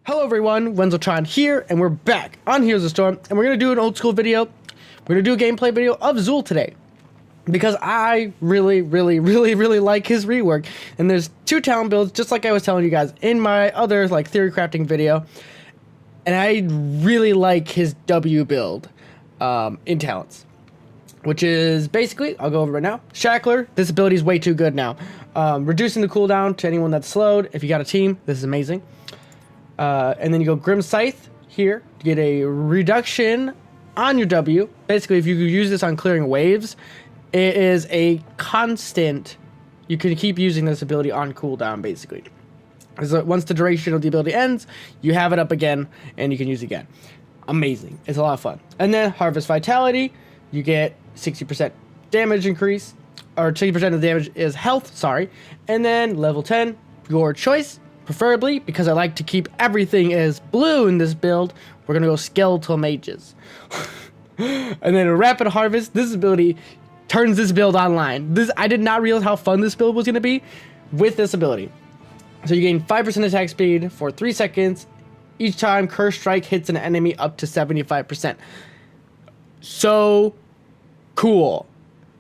Hello everyone, Wenzeltron here, and we're back on Here's the Storm, and we're going to do an old school video. We're going to do a gameplay video of Zool today, because I really like his rework, and there's two talent builds, just like I was telling you guys in my other, theory crafting video, and I really like his W build, in talents, which is basically, I'll go over it now, Shackler. This ability is way too good now, reducing the cooldown to anyone that's slowed. If you got a team, this is amazing. And then you go Grim Sythe here to get a reduction on your W. Basically, if you use this on clearing waves, it is a constant. You can keep using this ability on cooldown, basically. So once the duration of the ability ends, you have it up again, and you can use it again. Amazing. It's a lot of fun. And then Harvest Vitality, you get 60% damage increase, or 60% of the damage is health, sorry. And then level 10, your choice. Preferably, because I like to keep everything as blue in this build, we're going to go Skeletal Mages. And then a Rapid Harvest, this ability turns this build online. I did not realize how fun this build was going to be with this ability. So you gain 5% attack speed for 3 seconds each time Curse Strike hits an enemy up to 75%. So cool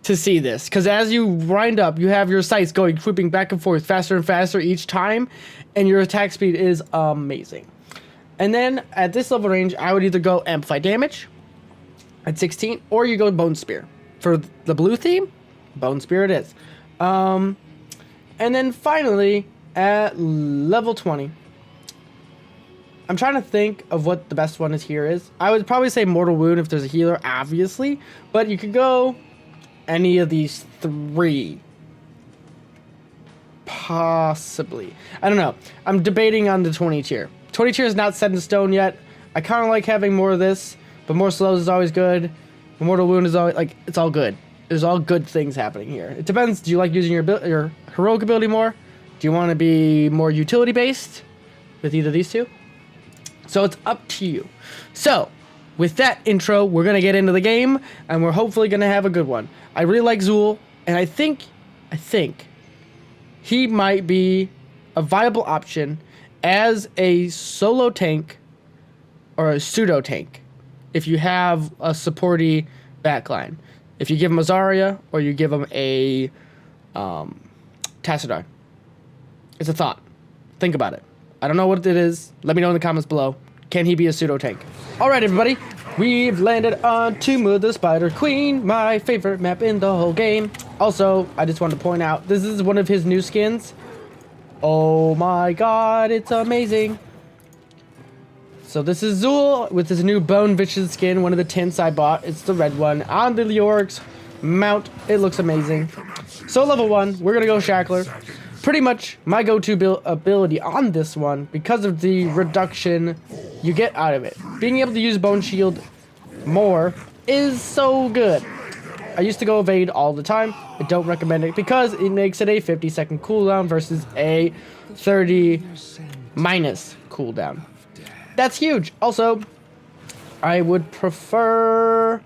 to see this, because as you grind up, you have your sights going, swooping back and forth faster and faster each time, and your attack speed is amazing. And then at this level range, I would either go Amplify Damage at 16, or you go Bone Spear. For the blue theme, Bone Spear it is. And then finally, at level 20, I'm trying to think of what the best one is here is. I would probably say Mortal Wound if there's a healer, obviously, but you could go any of these three. Possibly. I don't know. I'm debating on the 20 tier. 20 tier is not set in stone yet. I kind of like having more of this, but more slows is always good. Mortal Wound is always, it's all good. There's all good things happening here. It depends. Do you like using your heroic ability more? Do you want to be more utility based with either of these two? So it's up to you. So with that intro, we're going to get into the game, and we're hopefully going to have a good one. I really like Zool, and I think he might be a viable option as a solo tank or a pseudo tank if you have a supporty backline. If you give him a Zarya or you give him a Tassadar. It's a thought. Think about it. I don't know what it is. Let me know in the comments below. Can he be a pseudo tank? All right, everybody. We've landed on Tomb of the Spider Queen, my favorite map in the whole game. Also, I just wanted to point out, this is one of his new skins. Oh my god, it's amazing. So this is Zool with his new Bone Vicious skin, one of the tints I bought. It's the red one on the Leoric's mount. It looks amazing. So level 1, we're going to go Shackler. Pretty much my go-to ability on this one because of the reduction you get out of it. Being able to use Bone Shield more is so good. I used to go Evade all the time. I don't recommend it because it makes it a 50-second cooldown versus a 30 minus cooldown. That's huge. Also, I would prefer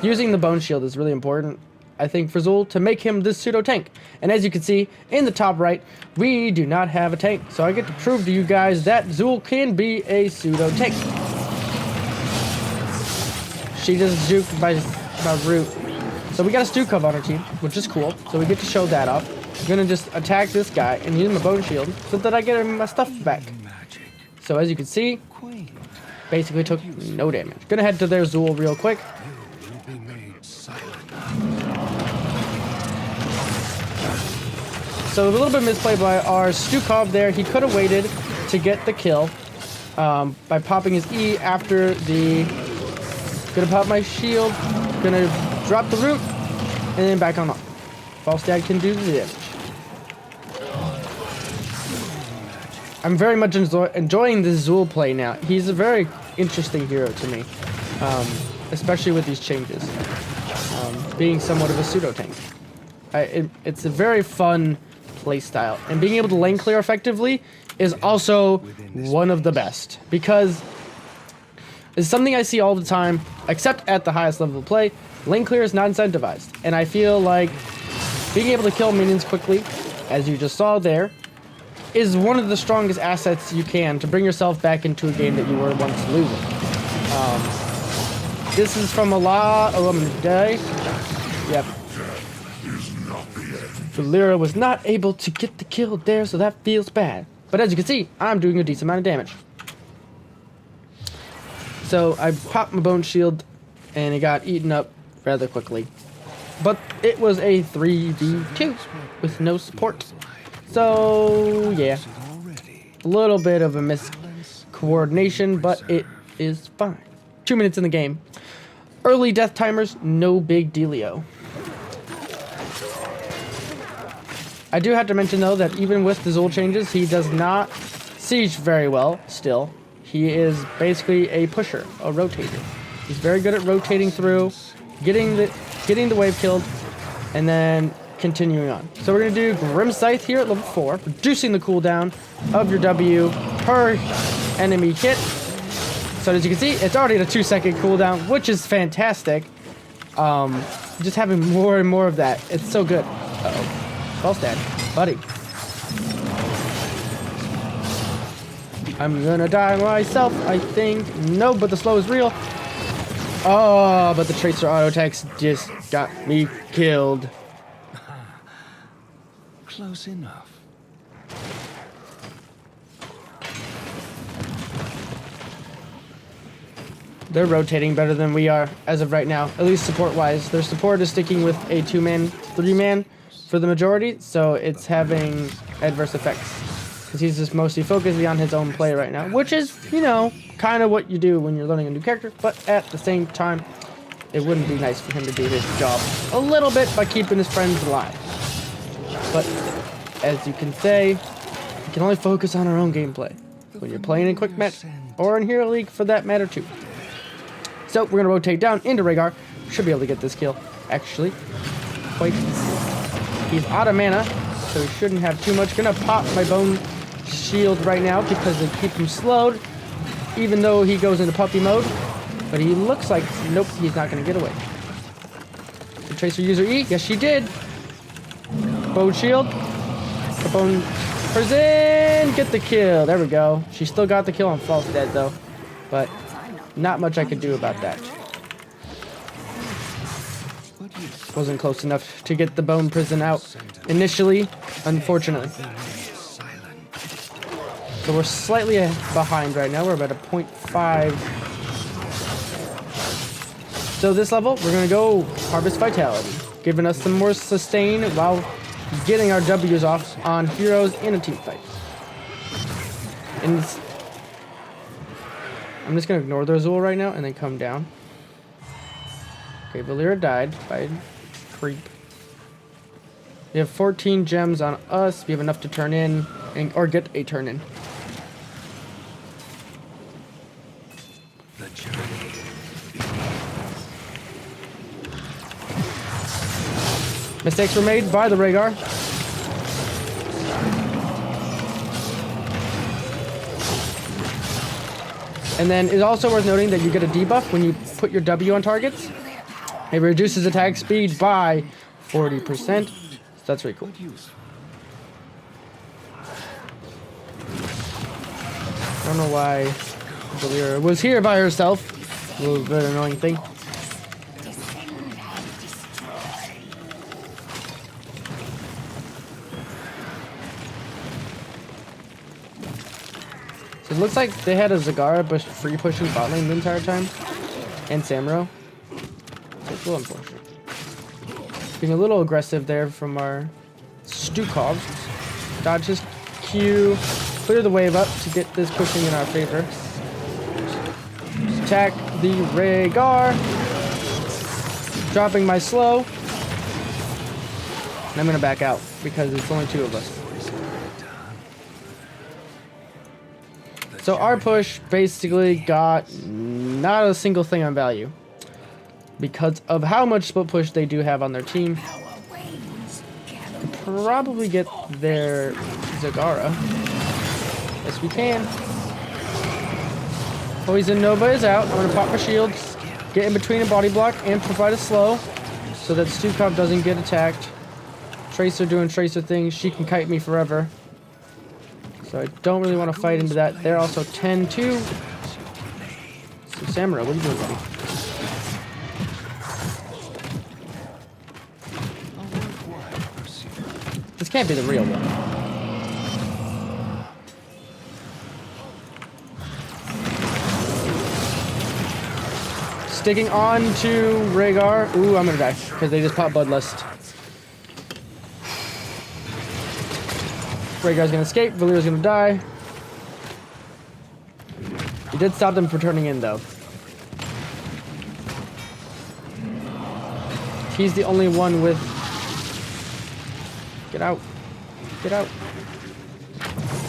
using the Bone Shield is really important, I think, for Zool to make him this pseudo tank. And as you can see in the top right, we do not have a tank. So I get to prove to you guys that Zool can be a pseudo tank. She just juked by root. So we got a Stu Cove on our team, which is cool. So we get to show that off. I'm gonna just attack this guy and use my Bone Shield so that I get my stuff back. So as you can see, basically took no damage. Gonna head to their Zool real quick. So a little bit misplay by our Stukov there. He could have waited to get the kill by popping his E after the... Gonna pop my shield. Gonna drop the root. And then back on off. False Dad can do the damage. I'm very much enjoying this Zool play now. He's a very interesting hero to me. Especially with these changes. Being somewhat of a pseudo tank. It's a very fun play style, and being able to lane clear effectively is also one of the best, because it's something I see all the time, except at the highest level of play. Lane clear is not incentivized, and I feel like being able to kill minions quickly, as you just saw there, is one of the strongest assets you can to bring yourself back into a game that you were once losing. This is from a lot. Oh, I'm gonna die. Yep. Valera was not able to get the kill there, so that feels bad. But as you can see, I'm doing a decent amount of damage. So I popped my bone shield, and it got eaten up rather quickly. But it was a 3v2 with no support. So, yeah. A little bit of a miscoordination, but it is fine. 2 minutes in the game. Early death timers, no big dealio. I do have to mention, though, that even with the Zul changes, he does not siege very well still. He is basically a pusher, a rotator. He's very good at rotating through, getting the wave killed, and then continuing on. So we're going to do Grim Scythe here at level 4, reducing the cooldown of your W per enemy hit. So as you can see, it's already at a 2-second cooldown, which is fantastic. Just having more and more of that, it's so good. Uh-oh. False dad, buddy. I'm gonna die myself, I think. No, but the slow is real. Oh, but the Tracer auto attacks just got me killed. Close enough. They're rotating better than we are as of right now, at least support-wise. Their support is sticking with a 2-man, 3-man for the majority, so it's having adverse effects. Because he's just mostly focusing on his own play right now, which is, you know, kind of what you do when you're learning a new character, but at the same time, it wouldn't be nice for him to do his job a little bit by keeping his friends alive. But, as you can say, we can only focus on our own gameplay when you're playing in Quick Match, or in Hero League for that matter too. So, we're going to rotate down into Rhaegar. Should be able to get this kill, actually. Quite easy. He's out of mana, so he shouldn't have too much. Gonna pop my bone shield right now because they keep him slowed, even though he goes into puppy mode. But he looks like, nope, he's not gonna get away. The Tracer user E, yes she did. Bone shield. Bone prison, get the kill. There we go. She still got the kill on false dead though, but not much I could do about that. Wasn't close enough to get the bone prison out initially, unfortunately. So we're slightly behind right now. We're about a 0.5. So this level, we're going to go Harvest Vitality, giving us some more sustain while getting our W's off on heroes in a team fight. And I'm just going to ignore the Azul right now and then come down. Okay, Valera died by creep. We have 14 gems on us. We have enough to turn in or get a turn in. Mistakes were made by the Rhaegar. And then it's also worth noting that you get a debuff when you put your W on targets. It reduces attack speed by 40%. So that's really cool. I don't know why Valera was here by herself. A little bit annoying thing. So it looks like they had a Zagara but free pushing bot lane the entire time. And Samuro. So it's a little unfortunate. Being a little aggressive there from our Stukov. Dodge his Q. Clear the wave up to get this pushing in our favor. Attack the Rhaegar. Dropping my slow. And I'm going to back out because it's only two of us. So our push basically got not a single thing on value because of how much split push they do have on their team. Could probably get their Zagara. Yes, we can. Poison Nova is out. I'm going to pop my shield, get in between a body block, and provide a slow so that Stukov doesn't get attacked. Tracer doing Tracer things. She can kite me forever. So I don't really want to fight into that. They're also 10-2. So Samurai, what are you doing, buddy? This can't be the real one. Sticking on to Rhaegar. Ooh, I'm gonna die because they just popped Bloodlust. Rhaegar's gonna escape. Valyr's gonna die. He did stop them from turning in, though. He's the only one with... Get out. Get out.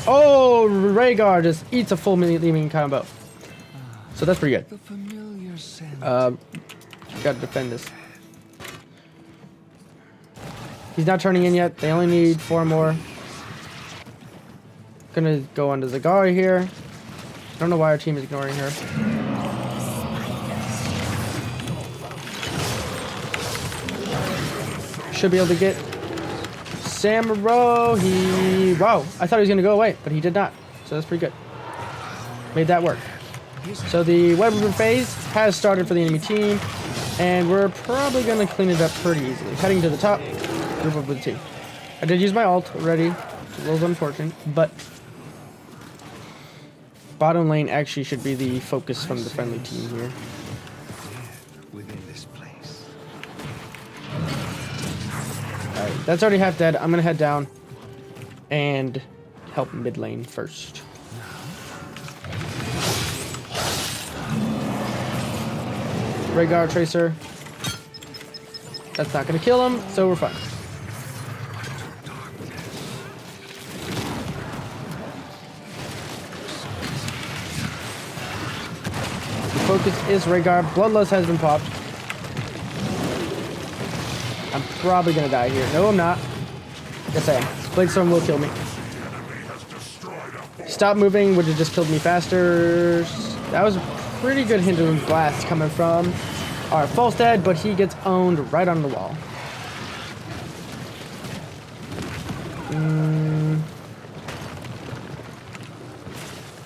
Oh, Rhaegar just eats a full mini combo. So that's pretty good. Gotta defend this. He's not turning in yet. They only need 4 more. Gonna go onto Zagari here. I don't know why our team is ignoring her. Should be able to get Samurai. Wow, I thought he was gonna go away, but he did not. So that's pretty good. Made that work. So the web river phase has started for the enemy team, and we're probably gonna clean it up pretty easily. Heading to the top, group up with the team. I did use my ult already, which is a little unfortunate, but bottom lane actually should be the focus from the friendly team here. Alright, that's already half dead. I'm gonna head down and help mid lane first. Rhaegar Tracer. That's not gonna kill him, so we're fine. The focus is Rhaegar. Bloodlust has been popped. I'm probably gonna die here. No, I'm not. Yes, I am. Bladestorm will kill me. Stop moving would have just killed me faster. That was a pretty good Hindu blast coming from our false dad, but he gets owned right on the wall.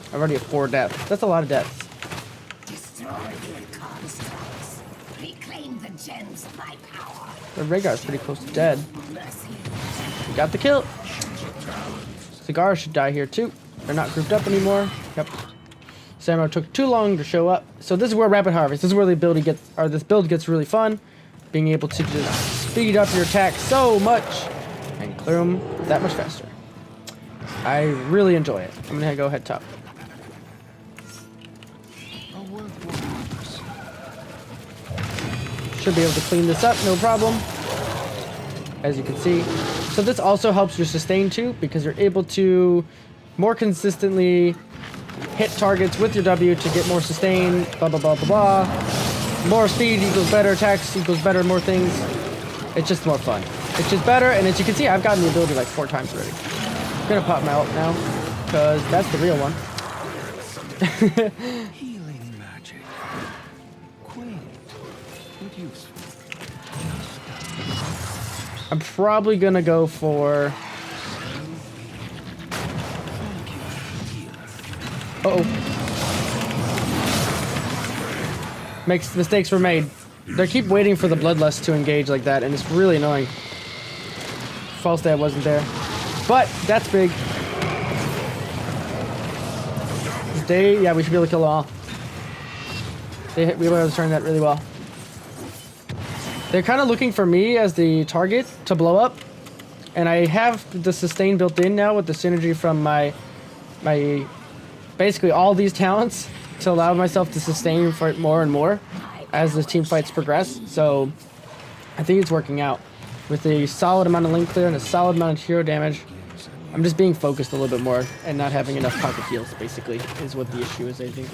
I've already have 4 deaths. That's a lot of deaths. Destroy the constructs. Reclaim the gems of my power. The Rhaegar's pretty close to dead. We got the kill. Cigar should die here too. They're not grouped up anymore. Yep. Samurai took too long to show up. So this is where Rapid Harvest, this is where the ability gets, or this build gets really fun. Being able to just speed up your attack so much and clear them that much faster. I really enjoy it. I'm gonna go head top. Should be able to clean this up, no problem. As you can see. So this also helps your sustain too, because you're able to more consistently hit targets with your W to get more sustain, blah, blah, blah, blah, blah. More speed equals better attacks, equals better, more things. It's just more fun. It's just better, and as you can see, I've gotten the ability like 4 times already. I'm gonna pop my ult now, because that's the real one. Healing magic. Quaint, but useful. I'm probably gonna go for... Uh-oh. Mistakes were made. They keep waiting for the Bloodlust to engage like that, and it's really annoying. False dad wasn't there. But, that's big. Yeah, we should be able to kill them all. We were able to turn that really well. They're kind of looking for me as the target to blow up. And I have the sustain built in now with the synergy from my basically all these talents to allow myself to sustain for it more and more as the team fights progress. So I think it's working out with a solid amount of link clear and a solid amount of hero damage. I'm just being focused a little bit more and not having enough pocket heals, basically, is what the issue is, I think.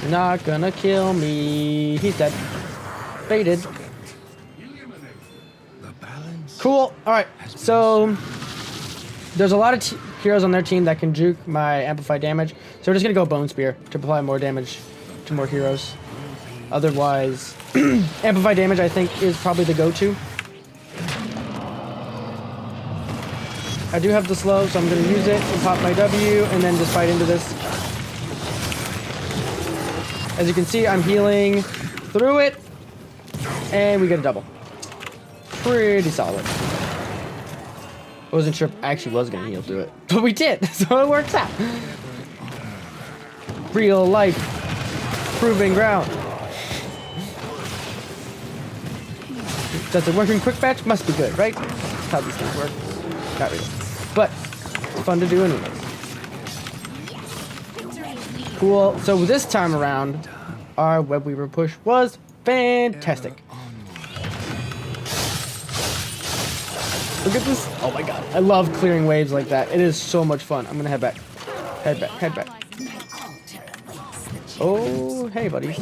Not gonna kill me. He's dead. Baited. The balance Cool. All right. So there's a lot of heroes on their team that can juke my amplified damage. So we're just gonna go Bone Spear to apply more damage to more heroes. Otherwise, amplified damage I think is probably the go-to. I do have the slow, so I'm gonna use it and pop my W and then just fight into this. As you can see, I'm healing through it, and we get a double. Pretty solid. I wasn't sure if I actually was gonna heal through it, but we did, so it works out. Real life proving ground. Does it work in quick match? Must be good, right? That's how these things work. Not really, but it's fun to do anyways. Cool. So this time around, our web weaver push was fantastic. Look at this. Oh my god. I love clearing waves like that. It is so much fun. I'm gonna head back. Head back. Head back. Oh, hey, buddy.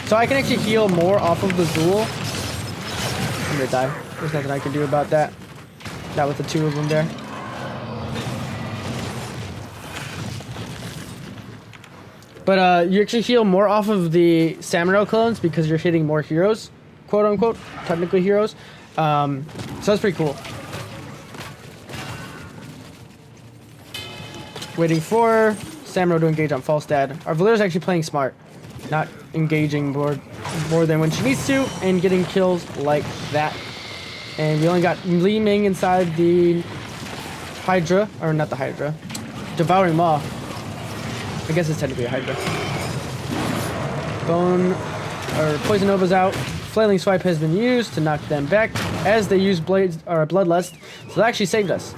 So I can actually heal more off of the Zool. I'm gonna die. There's nothing I can do about that. Not with the two of them there. But you actually heal more off of the Samuro clones because you're hitting more heroes, quote unquote, technically heroes. So that's pretty cool. Waiting for Samuro to engage on Falstad. Our Valera's actually playing smart, not engaging more than when she needs to, and getting kills like that. And we only got Li Ming inside the Hydra, or not the Hydra, Devouring Maw. I guess it's technically a Hydra. Poison Nova's out. Flailing Swipe has been used to knock them back as they use Blades or Bloodlust. So that actually saved us.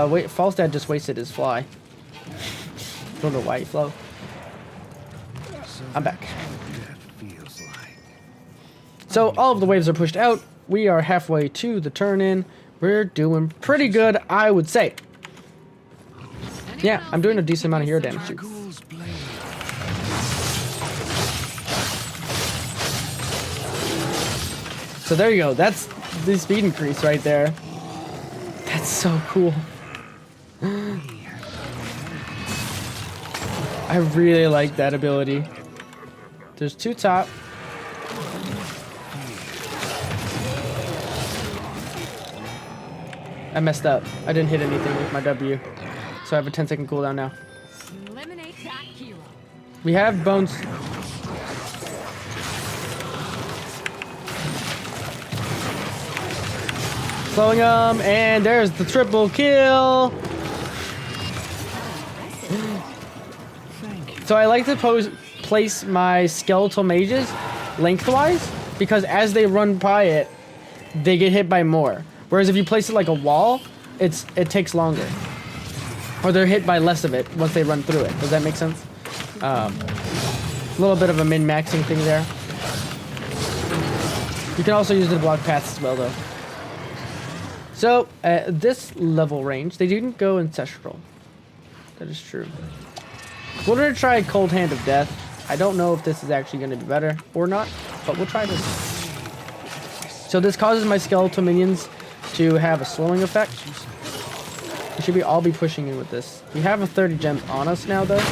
Wait, Falstad just wasted his fly. Don't know why he flew. I'm back. So all of the waves are pushed out. We are halfway to the turn-in. We're doing pretty good, I would say. Yeah, I'm doing a decent amount of hero damage too. So there you go. That's the speed increase right there. That's so cool. I really like that ability. There's two top. I messed up. I didn't hit anything with my W. So I have a 10-second cooldown now. Eliminate that hero. We have bones. Slowing them, and there's the triple kill. So I like to place my skeletal mages lengthwise because as they run by it, they get hit by more. Whereas if you place it like a wall, it takes longer. Or they're hit by less of it once they run through it. Does that make sense? A little bit of a min-maxing thing there. You can also use it to block paths as well, though. So, at this level range, they didn't go ancestral. That is true. We're going to try Cold Hand of Death. I don't know if this is actually going to be better or not, but we'll try this. So this causes my skeletal minions to have a slowing effect. We should all be pushing in with this. We have a 30 gems on us now, though.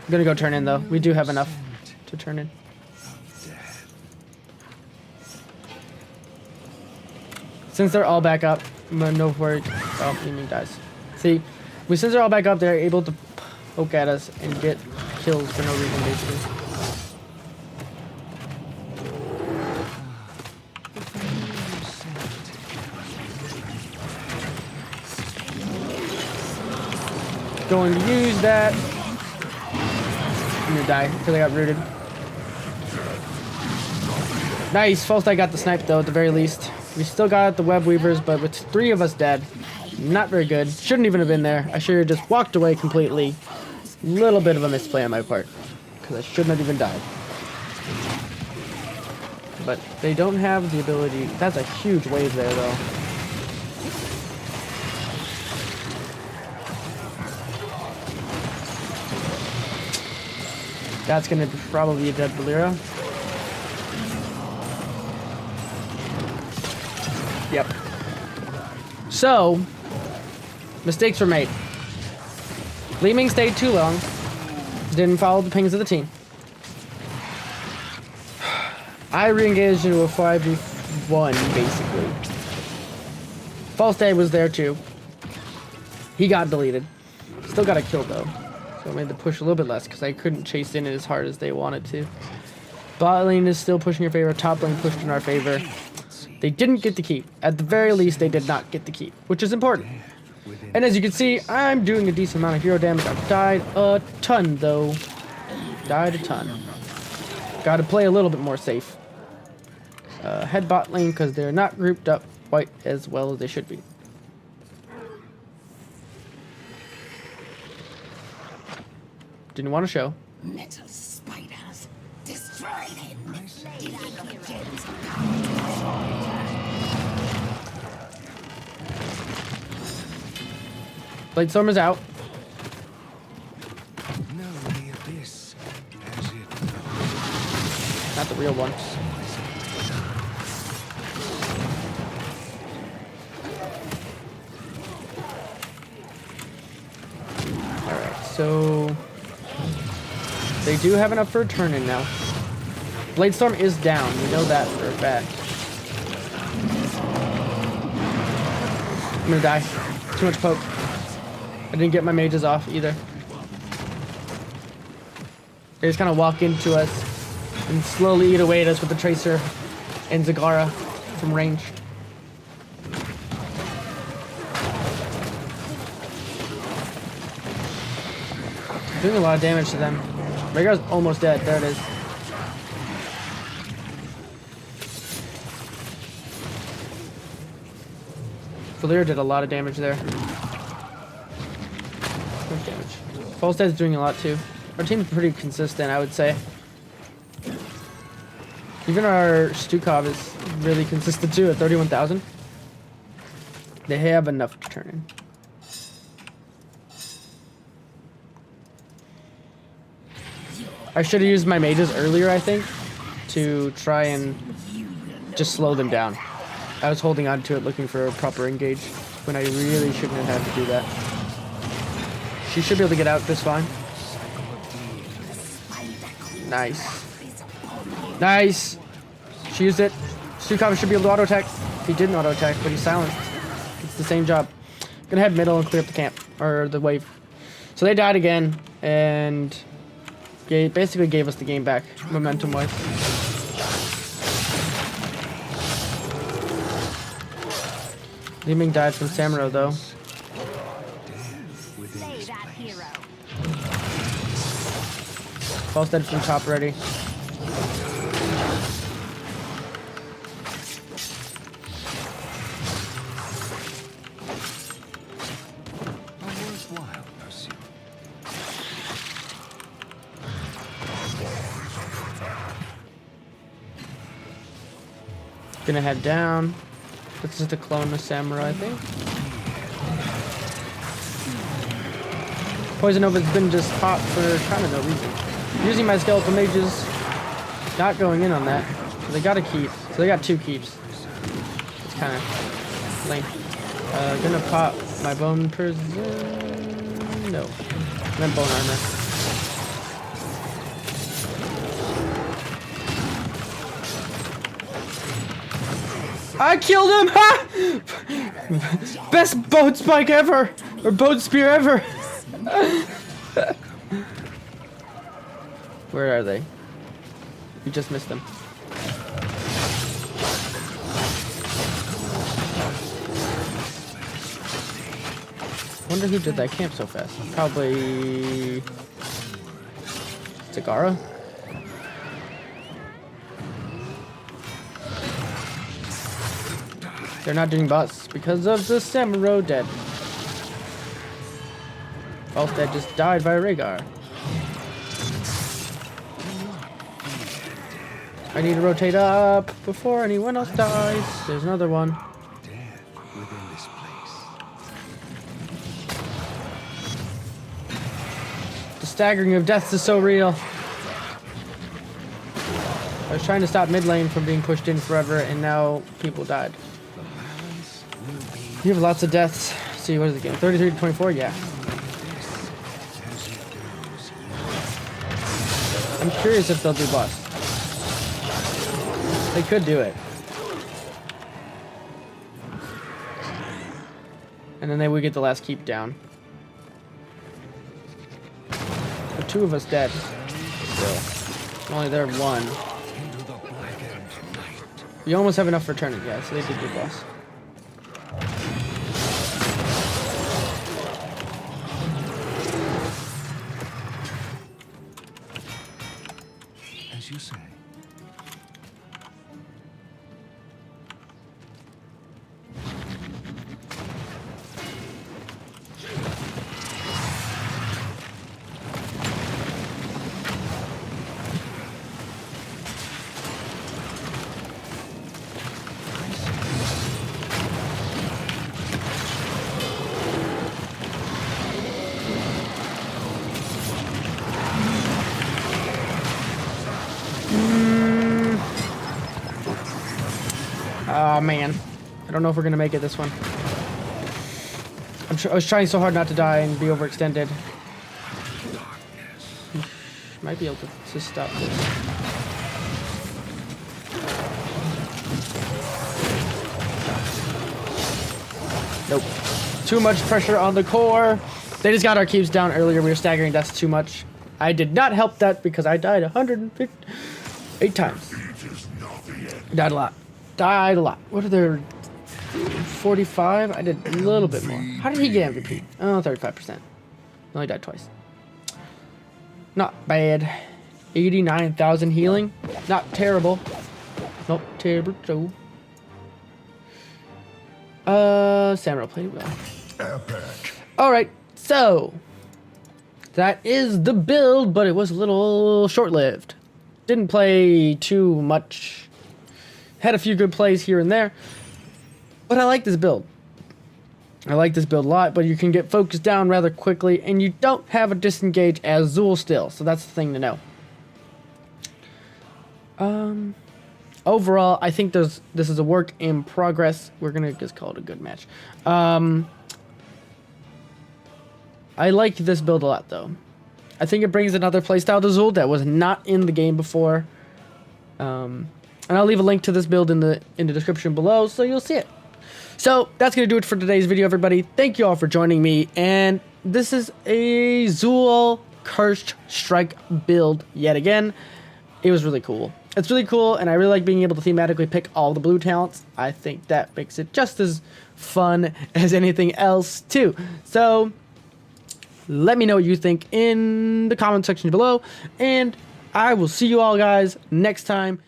I'm gonna go turn in, though. We do have enough to turn in. Since they're all back up, no worry. Oh, Yiming dies. See, since they're all back up, they're able to poke at us and get kills for no reason, basically. Going to use that. I'm gonna die because I got rooted. Nice. Falstad got the snipe though, at the very least. We still got the web weavers, but with 3 of us dead, not very good. Shouldn't even have been there. I should have just walked away completely. Little bit of a misplay on my part, because I shouldn't have even died. But they don't have the ability. That's a huge wave there, though. That's gonna probably be a dead Bolero. Yep. So, mistakes were made. Li Ming stayed too long. Didn't follow the pings of the team. I re-engaged into a 5v1, basically. False Day was there too. He got deleted. Still got a kill though. So I made the push a little bit less because I couldn't chase in as hard as they wanted to. Bot lane is still pushing in our favor. Top lane pushed in our favor. They didn't get the keep. At the very least, they did not get the keep, which is important. And as you can see, I'm doing a decent amount of hero damage. I've died a ton, though. Died a ton. Got to play a little bit more safe. Head bot lane because they're not grouped up quite as well as they should be. Didn't want to show. Metal spiders. Destroy them. Deliver the gems. Bladestorm is out. No, the abyss has it. Not the real one. Alright, so they do have enough for a turn in now. Bladestorm is down, we know that for a fact. I'm gonna die. Too much poke. I didn't get my mages off either. They just kind of walk into us and slowly eat away at us with the Tracer and Zagara from range. Doing a lot of damage to them. Rhaegar's almost dead. There it is. Valyria did a lot of damage there. Much damage. Falstad's doing a lot too. Our team's pretty consistent, I would say. Even our Stukov is really consistent too at 31,000. They have enough to turn in. I should have used my mages earlier, I think, to try and just slow them down. I was holding on to it looking for a proper engage when I really shouldn't have had to do that. She should be able to get out this fine. Nice. Nice! She used it. Stukov should be able to auto-attack. He didn't auto-attack, but he's silenced. It's the same job. Gonna head middle and clear up the camp, or the wave. So they died again, and basically gave us the game back, momentum-wise. Li Ming died from Samuro, though. Say that hero. False dead from top ready. A worthwhile pursuit. Gonna head down. This is the clone of Samurai, I think. Poison Nova's been just hot for kind of no reason. Using my skeletal mages, not going in on that. So they got a keep. So they got 2 keeps. It's kind of lame. Gonna pop my bone prison. No. I meant bone armor. I killed him! Ha! Best boat spike ever! Or boat spear ever! Where are they? We just missed them. Wonder who did that camp so fast. Probably Zagara? They're not doing bots because of the Samuro dead. Falstad just died by Rhaegar. I need to rotate up before anyone else dies. There's another one. Death within this staggering of deaths is so real. I was trying to stop mid lane from being pushed in forever, and now people died. You have lots of deaths. Let's see, what is the game? 33 to 24? Yeah. I'm curious if they'll do boss. They could do it. And then they would get the last keep down. But 2 of us dead. Still. Only there 1. We almost have enough for turning, yeah, so they did do boss. As you say. Oh man, I don't know if we're gonna make it this one. I was trying so hard not to die and be overextended. Might be able to stop this. Nope. Too much pressure on the core. They just got our keeps down earlier. We were staggering deaths too much. I did not help that because I died 158 times. Died a lot. Died a lot. What are there? 45? I did a little bit more. How did he get MVP? Oh, 35%. Only died twice. Not bad. 89,000 healing. Not terrible. Not terrible. Samurai played well. Epic. Alright, so that is the build, but it was a little short-lived. Didn't play too much. Had a few good plays here and there. But I like this build. I like this build a lot, but you can get focused down rather quickly, and you don't have a disengage as Zool still, so that's the thing to know. Overall, I think this is a work in progress. We're gonna just call it a good match. I like this build a lot, though. I think it brings another playstyle to Zool that was not in the game before. And I'll leave a link to this build in the description below, so you'll see it. So that's gonna do it for today's video, everybody. Thank you all for joining me, and this is a Zool Cursed Strike build yet again. It was really cool. It's really cool, and I really like being able to thematically pick all the blue talents. I think that makes it just as fun as anything else, too. So let me know what you think in the comment section below, and I will see you all guys next time.